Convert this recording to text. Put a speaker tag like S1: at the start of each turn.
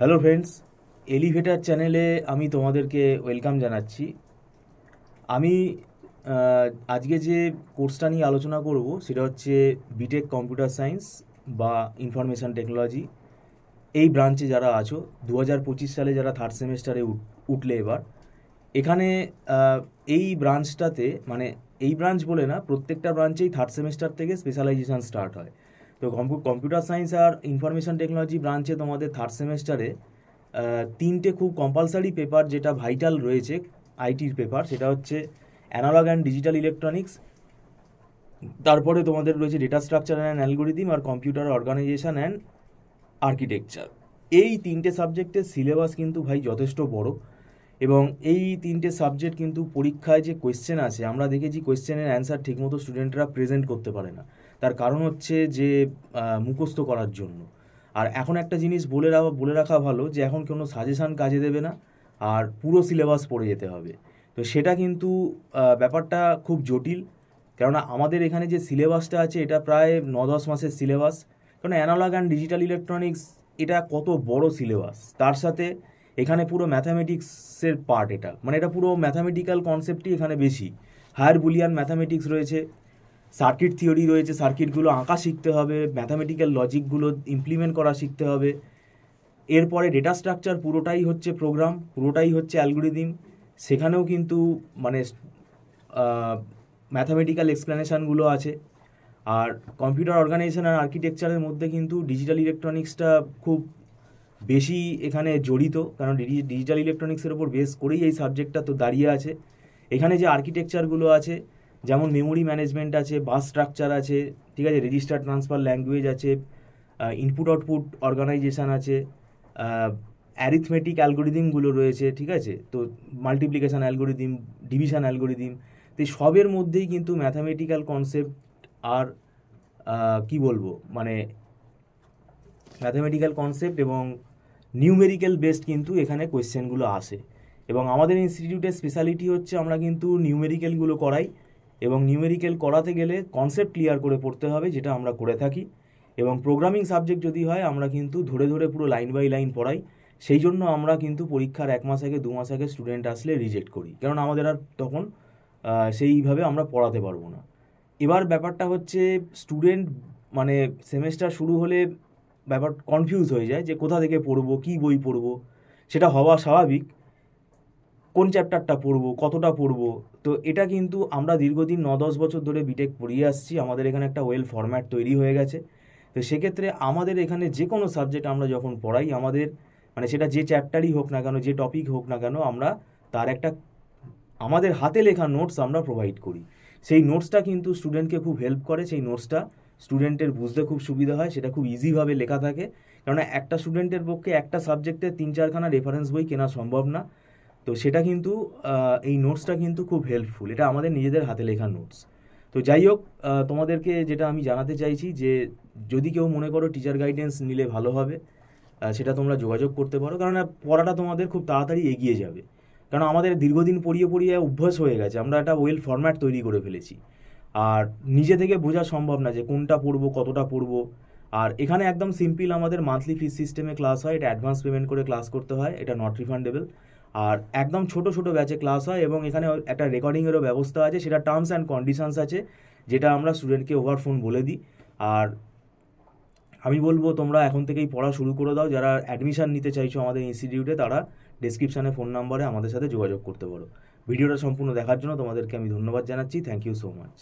S1: Hello friends, elevator চ্যানেলে আমি তোমাদেরকে ওয়েলকাম জানাচ্ছি। আমি আজকে যে কোর্সটা নিয়ে আলোচনা করব সেটা হচ্ছে বিটেক কম্পিউটার সায়েন্স বা ইনফরমেশান টেকনোলজি। এই ব্রাঞ্চে যারা আছো 2025 সালে যারা থার্ড সেমেস্টারে উঠলে এবার এখানে আহ, এই ব্রাঞ্চটাতে মানে এই ব্রাঞ্চ বলে না, প্রত্যেকটা ব্রাঞ্চেই থার্ড সেমেস্টার থেকে স্পেশালাইজেশন স্টার্ট হয়। তো কম্পিউটার সায়েন্স আর ইনফরমেশান টেকনোলজি ব্রাঞ্চে তোমাদের থার্ড সেমেস্টারে তিনটে খুব কম্পালসারি পেপার যেটা ভাইটাল রয়েছে আইটির পেপার, সেটা হচ্ছে অ্যানালগ অ্যান্ড ডিজিটাল ইলেকট্রনিক্স, তারপরে তোমাদের রয়েছে ডেটা স্ট্রাকচার অ্যান্ড অ্যালগোরিদম আর কম্পিউটার অর্গানাইজেশন অ্যান্ড আর্কিটেকচার। এই তিনটে সাবজেক্টের সিলেবাস কিন্তু ভাই যথেষ্ট বড়, এবং এই তিনটে সাবজেক্ট কিন্তু পরীক্ষায় যে কোয়েশ্চেন আছে আমরা দেখেছি কোয়েশ্চেনের অ্যান্সার ঠিকমতো স্টুডেন্টরা প্রেজেন্ট করতে পারে না। তার কারণ হচ্ছে যে মুখস্থ করার জন্য। আর এখন একটা জিনিস বলে রাখা ভালো যে এখন কোনো সাজেশান কাজে দেবে না, আর পুরো সিলেবাস পড়ে যেতে হবে। তো সেটা কিন্তু ব্যাপারটা খুব জটিল, কেননা আমাদের এখানে যে সিলেবাসটা আছে এটা প্রায় 9-10 মাসের সিলেবাস। কারণ অ্যানালগ অ্যান্ড ডিজিটাল ইলেকট্রনিক্স এটা কত বড় সিলেবাস, তার সাথে এখানে পুরো ম্যাথামেটিক্সের পার্ট, এটা মানে এটা পুরো ম্যাথামেটিক্যাল কনসেপ্টই এখানে বেশি। হায়ার বুলিয়ান ম্যাথামেটিক্স রয়েছে, সার্কিট থিওরি রয়েছে, সার্কিটগুলো আঁকা শিখতে হবে, ম্যাথামেটিক্যাল লজিকগুলো ইমপ্লিমেন্ট করা শিখতে হবে। এরপরে ডেটা স্ট্রাকচার পুরোটাই হচ্ছে প্রোগ্রাম, পুরোটাই হচ্ছে অ্যালগোরিদম। সেখানেও কিন্তু মানে ম্যাথামেটিক্যাল এক্সপ্লেনেশানগুলো আছে। আর কম্পিউটার অর্গানাইজেশন আর আর্কিটেকচারের মধ্যে কিন্তু ডিজিটাল ইলেকট্রনিক্সটা খুব বেশি এখানে জড়িত, কারণ ডিজিটাল ইলেকট্রনিক্সের ওপর বেস করেই এই সাবজেক্টটা তো দাঁড়িয়ে আছে। এখানে যে আর্কিটেকচারগুলো আছে, যেমন মেমোরি ম্যানেজমেন্ট আছে, বাস স্ট্রাকচার আছে, ঠিক আছে, রেজিস্টার ট্রান্সফার ল্যাঙ্গুয়েজ আছে, ইনপুট আউটপুট অর্গানাইজেশন আছে, অ্যারিথমেটিক অ্যালগোরিদিমগুলো রয়েছে, ঠিক আছে, তো মাল্টিপ্লিকেশান অ্যালগোরিদিম, ডিভিশন অ্যালগোরিদিম। তো এই সবের মধ্যেই কিন্তু ম্যাথামেটিক্যাল কনসেপ্ট আর কি বলবো মানে ম্যাথামেটিক্যাল কনসেপ্ট এবং নিউমেরিক্যাল বেসড কিন্তু এখানে কোয়েশ্চেনগুলো আসে। এবং আমাদের ইনস্টিটিউটের স্পেশালিটি হচ্ছে আমরা কিন্তু নিউমেরিক্যালগুলো করাই, এবং নিউমেরিক্যাল করাতে গেলে কনসেপ্ট ক্লিয়ার করে পড়তে হবে, যেটা আমরা করে থাকি। এবং প্রোগ্রামিং সাবজেক্ট যদি হয় আমরা কিন্তু ধরে ধরে পুরো লাইন বাই লাইন পড়াই। সেই জন্য আমরা কিন্তু পরীক্ষার 1 মাস আগে 2 মাস আগে স্টুডেন্ট আসলে রিজেক্ট করি, কারণ আমাদের আর তখন সেইভাবে আমরা পড়াতে পারবো না। এবার ব্যাপারটা হচ্ছে স্টুডেন্ট মানে সেমেস্টার শুরু হলে ব্যাপার কনফিউজ হয়ে যায় যে কোথা থেকে পড়বো, কী বই পড়বো। সেটা হওয়া স্বাভাবিক, কোন চ্যাপ্টারটা পড়বো, কতটা পড়বো। তো এটা কিন্তু আমরা দীর্ঘদিন 9-10 বছর ধরে বিটেক পড়িয়ে আসছি, আমাদের এখানে একটা ওয়েল ফরম্যাট তৈরি হয়ে গেছে। তো সেক্ষেত্রে আমাদের এখানে যে কোনো সাবজেক্ট আমরা যখন পড়াই, আমাদের মানে সেটা যে চ্যাপ্টারই হোক না কেন, যে টপিক হোক না কেন, আমরা তার একটা আমাদের হাতে লেখা নোটস আমরা প্রোভাইড করি। সেই নোটসটা কিন্তু স্টুডেন্টকে খুব হেল্প করে, সেই নোটসটা স্টুডেন্টের বুঝতে খুব সুবিধা হয়, সেটা খুব ইজিভাবে লেখা থাকে। কারণ একটা স্টুডেন্টের পক্ষে একটা সাবজেক্টে 3-4খানা রেফারেন্স বই কেনা সম্ভব না। তো সেটা কিন্তু এই নোটসটা কিন্তু খুব হেল্পফুল, এটা আমাদের নিজেদের হাতে লেখা নোটস। তো যাই হোক, তোমাদেরকে যেটা আমি জানাতে চাইছি যে যদি কেউ মনে করো টিচার গাইডেন্স নিলে ভালো হবে, সেটা তোমরা যোগাযোগ করতে পারো, কারণ পড়াটা তোমাদের খুব তাড়াতাড়ি এগিয়ে যাবে। কারণ আমাদের দীর্ঘদিন পড়িয়ে পড়িয়ে অভ্যাস হয়ে গেছে, আমরা একটা ওয়েল ফরম্যাট তৈরি করে ফেলেছি। আর নিজে থেকে বোঝা সম্ভব না যে কোনটা পড়বো, কতটা পড়বো। আর এখানে একদম সিম্পল, আমাদের মান্থলি ফিস সিস্টেমে ক্লাস হয়, এটা অ্যাডভান্স পেমেন্ট করে ক্লাস করতে হয়, এটা নট রিফান্ডেবল। আর একদম ছোট ছোট ব্যাচে ক্লাস হয়, এবং এখানে একটা রেকর্ডিংয়েরও ব্যবস্থা আছে, সেটা টার্মস অ্যান্ড কন্ডিশনস আছে, যেটা আমরা স্টুডেন্টকে ওভার ফোন বলে দিই। আর আমি বলবো তোমরা এখন থেকেই পড়া শুরু করে দাও। যারা অ্যাডমিশন নিতে চাইছো আমাদের ইনস্টিটিউটে, তারা ডেসক্রিপশানে ফোন নাম্বারে আমাদের সাথে যোগাযোগ করতে পারো। ভিডিওটা সম্পূর্ণ দেখার জন্য তোমাদেরকে আমি ধন্যবাদ জানাচ্ছি। Thank you so much.